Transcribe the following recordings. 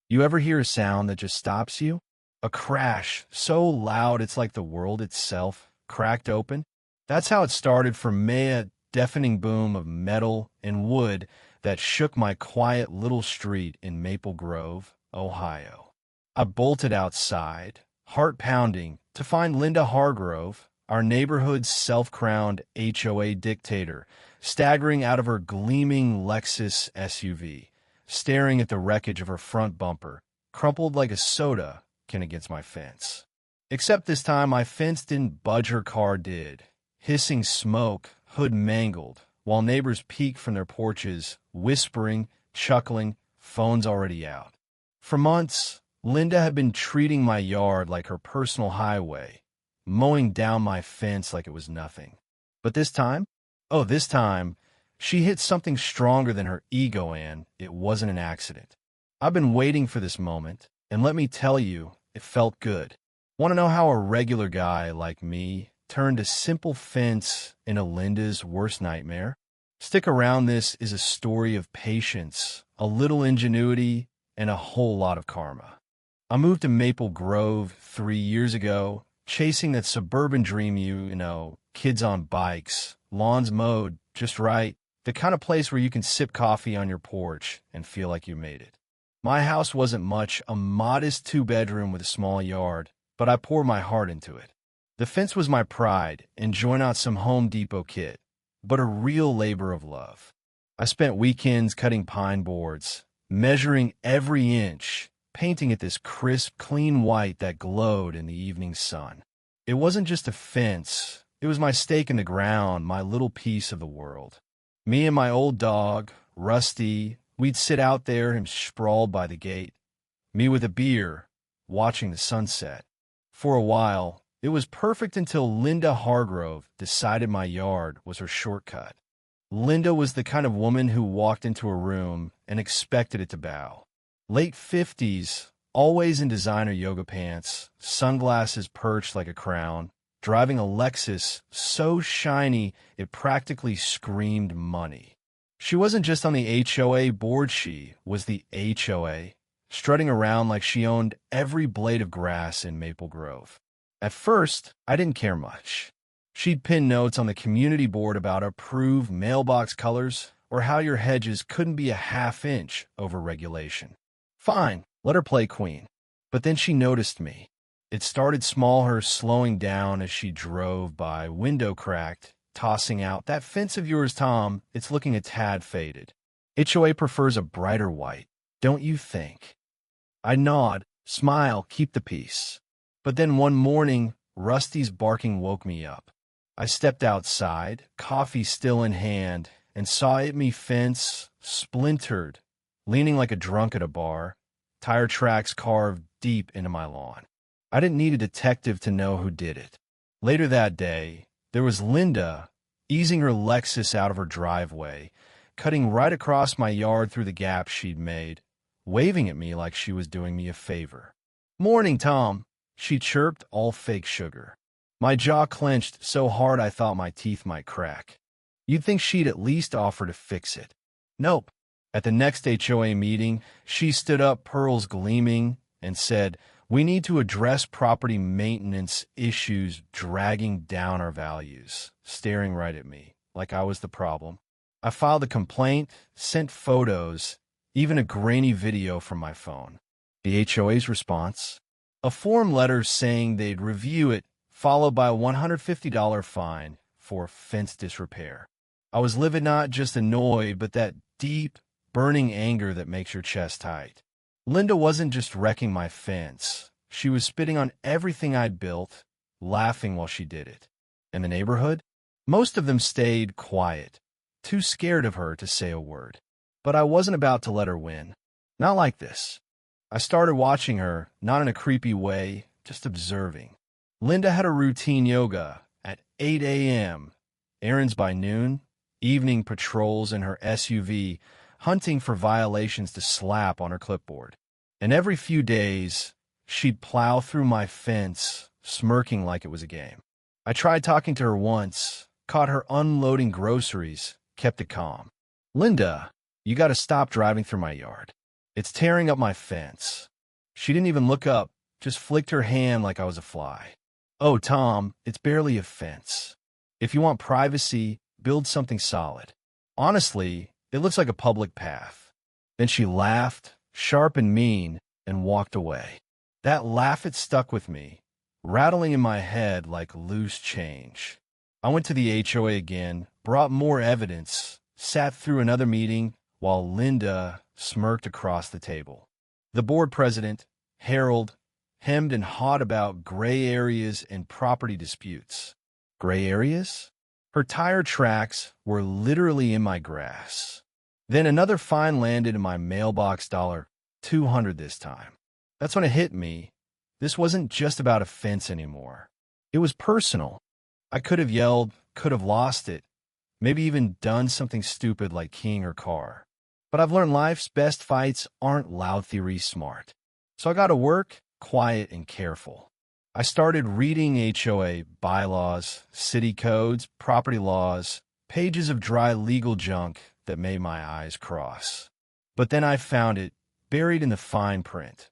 You ever hear a sound that just stops you? A crash so loud it's like the world itself cracked open? That's how it started for me, a deafening boom of metal and wood that shook my quiet little street in Maple Grove, Ohio. I bolted outside, heart pounding, to find Linda Hargrove, our neighborhood's self-crowned HOA dictator, staggering out of her gleaming Lexus SUV, staring at the wreckage of her front bumper, crumpled like a soda can against my fence. Except this time my fence didn't budge, her car did. Hissing smoke, hood mangled, while neighbors peeked from their porches, whispering, chuckling, phones already out. For months, Linda had been treating my yard like her personal highway, mowing down my fence like it was nothing. But this time, this time, she hit something stronger than her ego, and it wasn't an accident. I've been waiting for this moment, and let me tell you, it felt good. Want to know how a regular guy like me turned a simple fence into Linda's worst nightmare? Stick around, this is a story of patience, a little ingenuity, and a whole lot of karma. I moved to Maple Grove 3 years ago, chasing that suburban dream, kids on bikes, lawns mowed just right, the kind of place where you can sip coffee on your porch and feel like you made it. My house wasn't much, a modest 2-bedroom with a small yard, but I poured my heart into it. The fence was my pride, and join out some Home Depot kit, but a real labor of love. I spent weekends cutting pine boards, measuring every inch, painting it this crisp, clean white that glowed in the evening sun. It wasn't just a fence, it was my stake in the ground, my little piece of the world. Me and my old dog, Rusty, we'd sit out there, him sprawled by the gate. Me with a beer, watching the sunset. For a while, it was perfect until Linda Hargrove decided my yard was her shortcut. Linda was the kind of woman who walked into a room and expected it to bow. Late 50s, always in designer yoga pants, sunglasses perched like a crown, driving a Lexus so shiny it practically screamed money. She wasn't just on the HOA board, she was the HOA, strutting around like she owned every blade of grass in Maple Grove. At first, I didn't care much. She'd pin notes on the community board about approved mailbox colors or how your hedges couldn't be a half-inch over regulation. Fine, let her play queen. But then she noticed me. It started small, her slowing down as she drove by, window cracked, tossing out, "That fence of yours, Tom, it's looking a tad faded. HOA prefers a brighter white, don't you think?" I nod, smile, keep the peace. But then one morning, Rusty's barking woke me up. I stepped outside, coffee still in hand, and saw it me fence, splintered, leaning like a drunk at a bar, tire tracks carved deep into my lawn. I didn't need a detective to know who did it. Later that day, there was Linda, easing her Lexus out of her driveway, cutting right across my yard through the gap she'd made, waving at me like she was doing me a favor. "Morning, Tom," she chirped, all fake sugar. My jaw clenched so hard I thought my teeth might crack. You'd think she'd at least offer to fix it. Nope. At the next HOA meeting, she stood up, pearls gleaming, and said, "We need to address property maintenance issues dragging down our values," staring right at me, like I was the problem. I filed a complaint, sent photos, even a grainy video from my phone. The HOA's response? A form letter saying they'd review it, followed by a $150 fine for fence disrepair. I was livid, not just annoyed, but that deep, burning anger that makes your chest tight. Linda wasn't just wrecking my fence. She was spitting on everything I'd built, laughing while she did it. And the neighborhood? Most of them stayed quiet, too scared of her to say a word. But I wasn't about to let her win. Not like this. I started watching her, not in a creepy way, just observing. Linda had a routine yoga at 8 a.m., errands by noon, evening patrols in her SUV, hunting for violations to slap on her clipboard. And every few days, she'd plow through my fence, smirking like it was a game. I tried talking to her once, caught her unloading groceries, kept it calm. "Linda, you gotta stop driving through my yard." It's tearing up my fence." She didn't even look up, just flicked her hand like I was a fly. "Oh, Tom, it's barely a fence. If you want privacy, build something solid. Honestly, it looks like a public path." Then she laughed, sharp and mean, and walked away. That laugh, it stuck with me, rattling in my head like loose change. I went to the HOA again, brought more evidence, sat through another meeting while Linda smirked across the table. The board president, Harold, hemmed and hawed about gray areas and property disputes. Gray areas? Her tire tracks were literally in my grass. Then another fine landed in my mailbox, $200 this time. That's when it hit me. This wasn't just about a fence anymore. It was personal. I could have yelled, could have lost it, maybe even done something stupid like keying her car. But I've learned life's best fights aren't loud theory smart. So I got to work, quiet and careful. I started reading HOA bylaws, city codes, property laws, pages of dry legal junk that made my eyes cross. But then I found it buried in the fine print.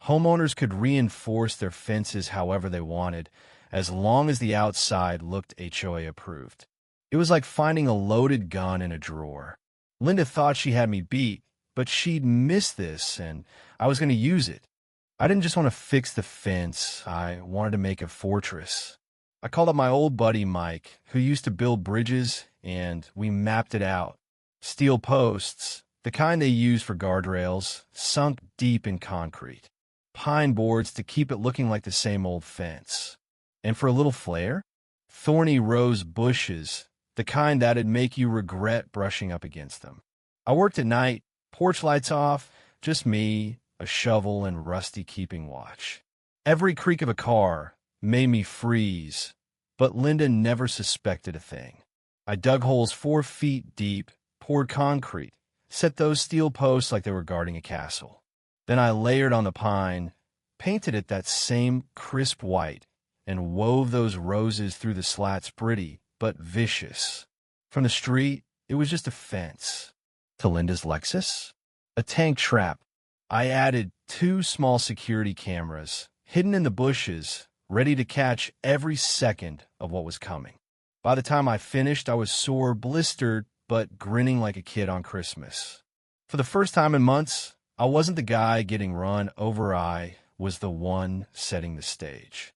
Homeowners could reinforce their fences however they wanted, as long as the outside looked HOA approved. It was like finding a loaded gun in a drawer. Linda thought she had me beat, but she'd missed this, and I was going to use it. I didn't just want to fix the fence, I wanted to make a fortress. I called up my old buddy Mike, who used to build bridges, and we mapped it out. Steel posts, the kind they use for guardrails, sunk deep in concrete. Pine boards to keep it looking like the same old fence. And for a little flair, thorny rose bushes, the kind that'd make you regret brushing up against them. I worked at night, porch lights off, just me, a shovel, and Rusty keeping watch. Every creak of a car made me freeze, but Linda never suspected a thing. I dug holes 4 feet deep, poured concrete, set those steel posts like they were guarding a castle. Then I layered on the pine, painted it that same crisp white, and wove those roses through the slats, pretty but vicious. From the street, it was just a fence. To Linda's Lexus, a tank trap. I added 2 small security cameras, hidden in the bushes, ready to catch every second of what was coming. By the time I finished, I was sore, blistered, but grinning like a kid on Christmas. For the first time in months, I wasn't the guy getting run over, I was the one setting the stage.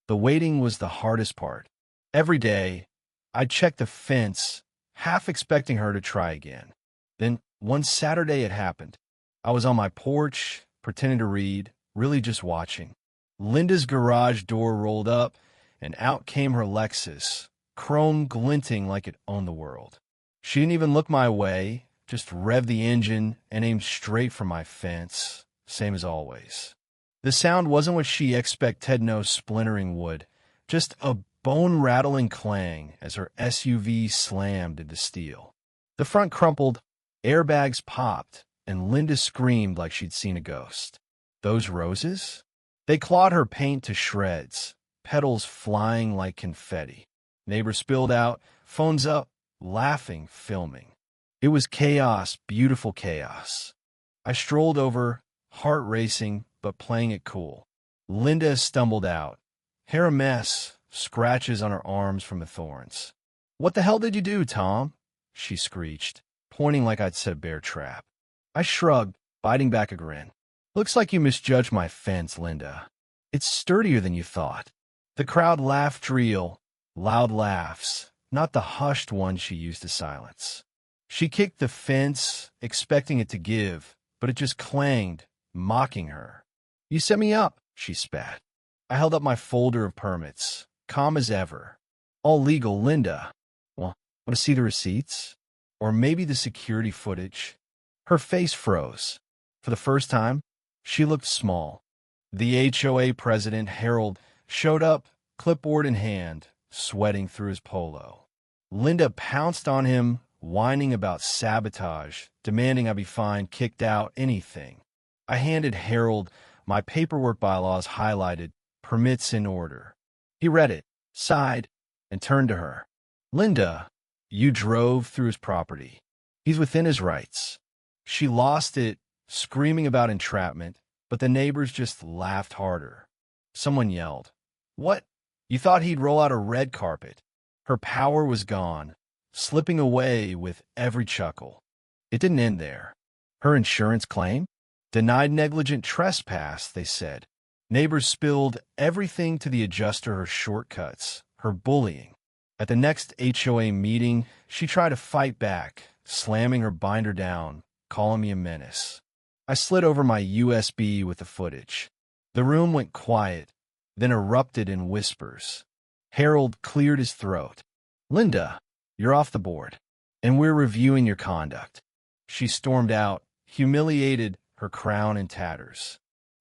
The waiting was the hardest part. Every day, I'd check the fence, half expecting her to try again. Then, one Saturday it happened. I was on my porch, pretending to read, really just watching. Linda's garage door rolled up, and out came her Lexus, chrome glinting like it owned the world. She didn't even look my way, just revved the engine and aimed straight for my fence, same as always. The sound wasn't what she expected, no splintering wood, just a bone-rattling clang as her SUV slammed into steel. The front crumpled, airbags popped, and Linda screamed like she'd seen a ghost. Those roses? They clawed her paint to shreds, petals flying like confetti. Neighbors spilled out, phones up, laughing, filming. It was chaos, beautiful chaos. I strolled over, heart racing, but playing it cool. Linda stumbled out. Hair a mess, scratches on her arms from the thorns. "What the hell did you do, Tom?" she screeched, pointing like I'd set a bear trap. I shrugged, biting back a grin. "Looks like you misjudged my fence, Linda. It's sturdier than you thought." The crowd laughed real, loud laughs, not the hushed ones she used to silence. She kicked the fence, expecting it to give, but it just clanged, mocking her. "You set me up," she spat. I held up my folder of permits, calm as ever. "All legal, Linda." "Well, want to see the receipts? Or maybe the security footage?" Her face froze. For the first time, she looked small. The HOA president, Harold, showed up, clipboard in hand, sweating through his polo. Linda pounced on him, whining about sabotage, demanding I be fined, kicked out, anything. I handed Harold my paperwork bylaws highlighted, permits in order. He read it, sighed, and turned to her. "Linda, you drove through his property. He's within his rights." She lost it, screaming about entrapment, but the neighbors just laughed harder. Someone yelled, "What? You thought he'd roll out a red carpet?" Her power was gone, slipping away with every chuckle. It didn't end there. Her insurance claim? Denied negligent trespass, they said. Neighbors spilled everything to the adjuster, her shortcuts, her bullying. At the next HOA meeting, she tried to fight back, slamming her binder down, calling me a menace. I slid over my USB with the footage. The room went quiet, then erupted in whispers. Harold cleared his throat. "Linda, you're off the board, and we're reviewing your conduct." She stormed out, humiliated, her crown in tatters.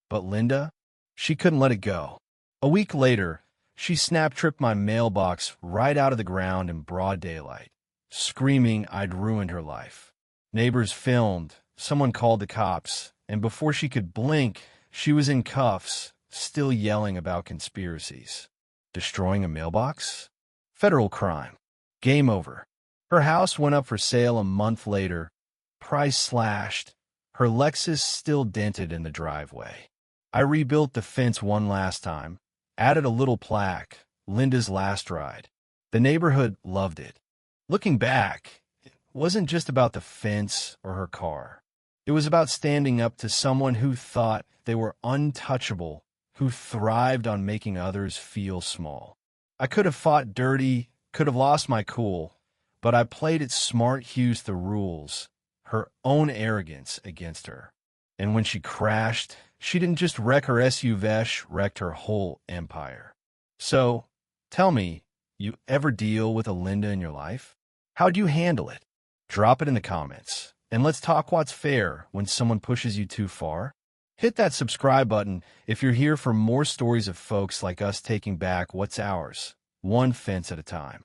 But Linda, she couldn't let it go. A week later, she snap-tripped my mailbox right out of the ground in broad daylight, screaming I'd ruined her life. Neighbors filmed, someone called the cops, and before she could blink, she was in cuffs, still yelling about conspiracies. Destroying a mailbox? Federal crime. Game over. Her house went up for sale a month later. Price slashed. Her Lexus still dented in the driveway. I rebuilt the fence one last time, added a little plaque, "Linda's last ride." The neighborhood loved it. Looking back, it wasn't just about the fence or her car. It was about standing up to someone who thought they were untouchable, who thrived on making others feel small. I could have fought dirty, could have lost my cool, but I played it smart, used the rules, her own arrogance against her. And when she crashed, she didn't just wreck her SUV, wrecked her whole empire. So, tell me, you ever deal with a Linda in your life? How'd you handle it? Drop it in the comments. And let's talk what's fair when someone pushes you too far. Hit that subscribe button if you're here for more stories of folks like us taking back what's ours, one fence at a time.